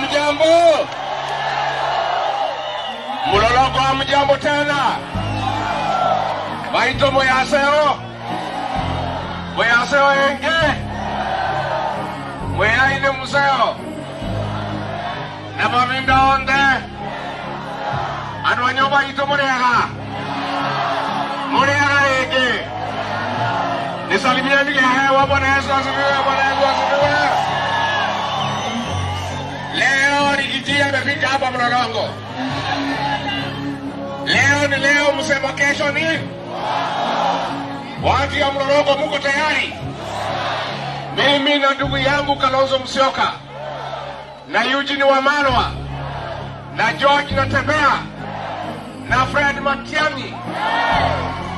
hamjambo? Mulolongo hamjambo tena? Baito mweyaseo? Mweyaseo enge? Mweyaine museo? Nabaminda onde? Anwanyo baito mweyaga? Mweyaga enge? Nisalimia nige hewa Bwana Yesu asifiwe, Bwana Yesu asifiwe. Leo Rigiji amefika hapa Mlolongo. Leo ni leo, msema kesho ni? Watu ya Mlolongo muko tayari? Mimi na ndugu yangu Kalonzo Musyoka na Eugene Wamalwa na George Natembeya na Fred Matiang'i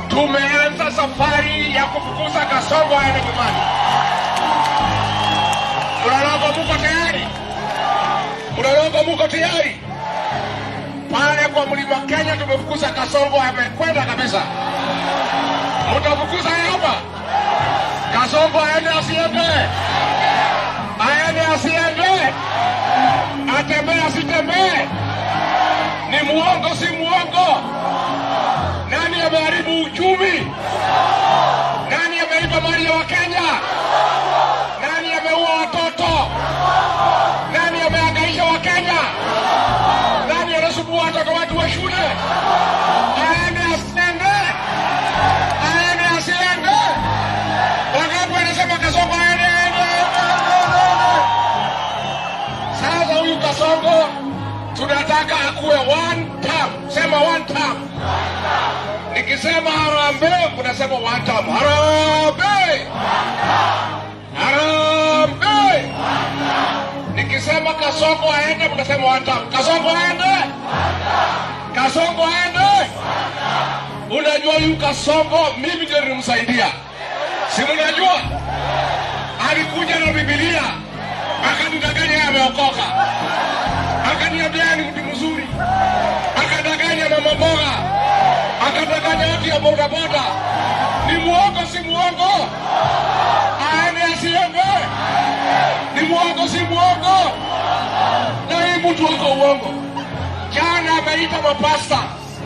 tumeanza safari ya kufukuza Kasongo aende nyumbani. Mlolongo muko tayari? Mlolongo muko tayari? Pale kwa Mlima Kenya tumefukuza Kasongo, amekwenda kabisa. Mtafukuza hapa? Kasongo aende asiende? Aende asiende? Atembee asitembee? Ni muongo si muongo? Nani ameharibu uchumi? Nani ameiba mali ya Wakenya? Nani ameua watoto? Nani amehangaisha Wakenya? Nani anasumbua watoto watu wa shule? Aende asiende? Aende asiende? Wangapi wanasema Kasongo aende? Sasa huyu Kasongo tunataka akuwe one term. Sema one term. Nikisema harambee, mnasema one term. Harambee! Harambee! Nikisema Kasongo aende, mnasema one term. Kasongo aende? Kasongo aende? Unajua yu Kasongo mimi ndio nilimsaidia. Si mnajua? Alikuja na Biblia. Akanidanganya ameokoka. Akaniambia ni mtu mzuri. Akadanganya mama mboga. Akadanganya watu ya boda boda. Ni muongo si muongo? Aende asiende? Ni muongo si muongo? Na hii mtu wako uongo. Jana ameita mapasta.